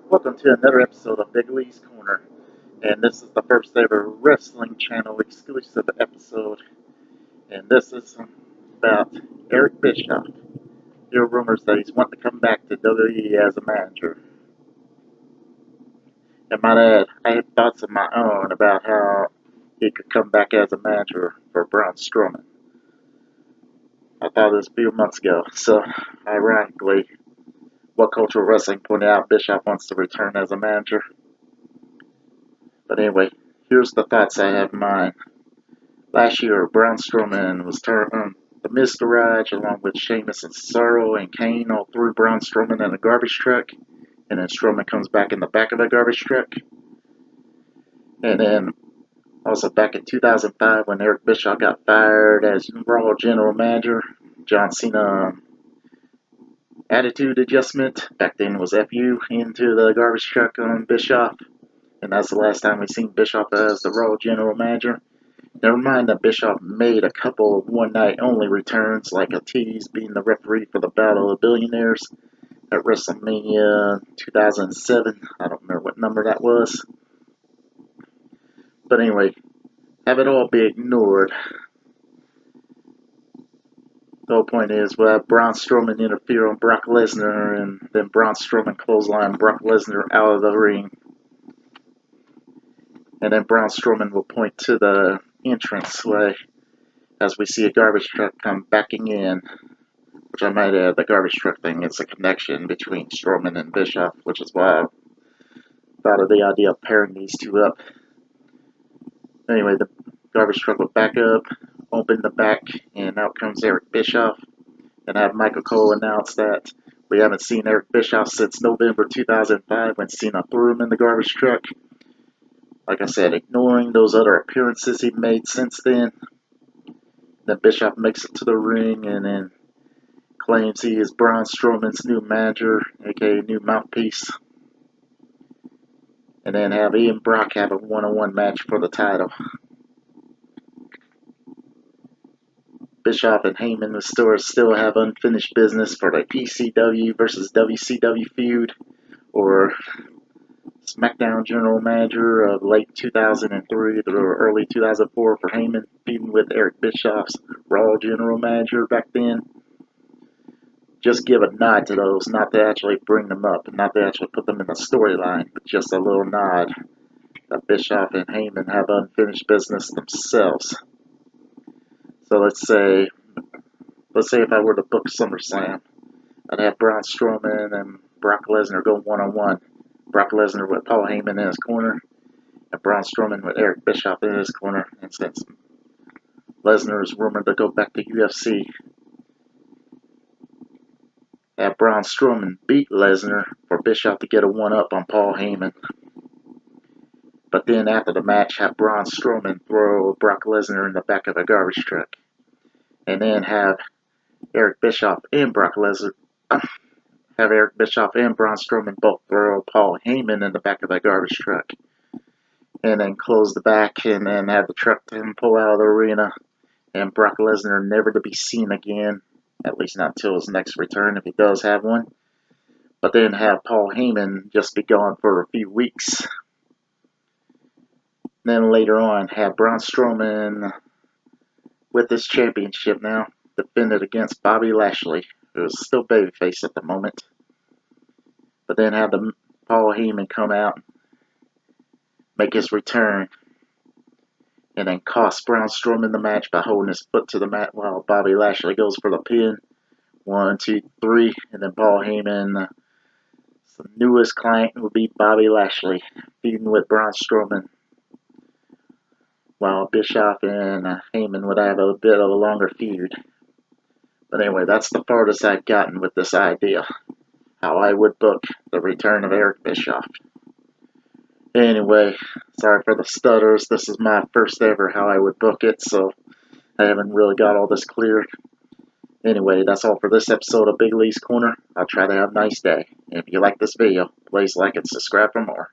Welcome to another episode of Big Lee's Corner, and this is the first ever Wrestling Channel exclusive episode, and this is about Eric Bischoff. There are rumors that he's wanting to come back to WWE as a manager. And might add, I have thoughts of my own about how he could come back as a manager for Braun Strowman. I thought this a few months ago, so ironically, What Cultural Wrestling pointed out Bischoff wants to return as a manager. But anyway, here's the thoughts I have in mind. Last year, Braun Strowman was the Miz Garage along with Sheamus and Cesaro and Kane all threw Braun Strowman in a garbage truck, and then Strowman comes back in the back of a garbage truck. And then also back in 2005 when Eric Bischoff got fired as Raw General Manager, John Cena attitude adjustment, back then was FU, into the garbage truck on Bischoff. And that's the last time we've seen Bischoff as the Raw General Manager. Never mind that Bischoff made a couple of one-night-only returns, like a tease being the referee for the Battle of the Billionaires at WrestleMania 2007. I don't remember what number that was. But anyway, have it all be ignored. The whole point is we'll have Braun Strowman interfere on Brock Lesnar, and then Braun Strowman clothesline Brock Lesnar out of the ring. And then Braun Strowman will point to the entranceway as we see a garbage truck come backing in. Which I might add, the garbage truck thing is a connection between Strowman and Bischoff, which is why I thought of the idea of pairing these two up. Anyway, the garbage truck will back up, open the back, and out comes Eric Bischoff. And have Michael Cole announce that we haven't seen Eric Bischoff since November 2005 when Cena threw him in the garbage truck. Like I said, ignoring those other appearances he made since then. Then Bischoff makes it to the ring and then claims he is Braun Strowman's new manager, aka new mouthpiece. And then have he and Brock have a one-on-one match for the title. Bischoff and Heyman still have unfinished business for the ECW versus WCW feud, or SmackDown General Manager of late 2003 to early 2004 for Heyman, feuding with Eric Bischoff's Raw General Manager back then. Just give a nod to those, not to actually bring them up, not to actually put them in the storyline, but just a little nod that Bischoff and Heyman have unfinished business themselves. So let's say if I were to book SummerSlam, I'd have Braun Strowman and Brock Lesnar go one-on-one. Brock Lesnar with Paul Heyman in his corner, and Braun Strowman with Eric Bischoff in his corner. And since Lesnar is rumored to go back to UFC, have Braun Strowman beat Lesnar for Bischoff to get a one-up on Paul Heyman. But then after the match, have Braun Strowman throw Brock Lesnar in the back of a garbage truck. And then have Eric Bischoff and Brock Lesnar, have Eric Bischoff and Braun Strowman both throw Paul Heyman in the back of that garbage truck. And then close the back and then have the truck pull out of the arena. And Brock Lesnar never to be seen again, at least not until his next return if he does have one. But then have Paul Heyman just be gone for a few weeks. Then later on, have Braun Strowman with his championship now defended against Bobby Lashley, who is still babyface at the moment. But then have Paul Heyman come out, make his return, and then cost Braun Strowman the match by holding his foot to the mat while Bobby Lashley goes for the pin. 1, 2, 3, and then Paul Heyman, the newest client, will be Bobby Lashley, feuding with Braun Strowman, while Bischoff and Heyman would have a bit of a longer feud. But anyway, that's the farthest I've gotten with this idea, how I would book the return of Eric Bischoff. Anyway, sorry for the stutters. This is my first ever how I would book it, so I haven't really got all this clear. Anyway, that's all for this episode of Big Lee's Corner. I'll try to have a nice day. And if you like this video, please like and subscribe for more.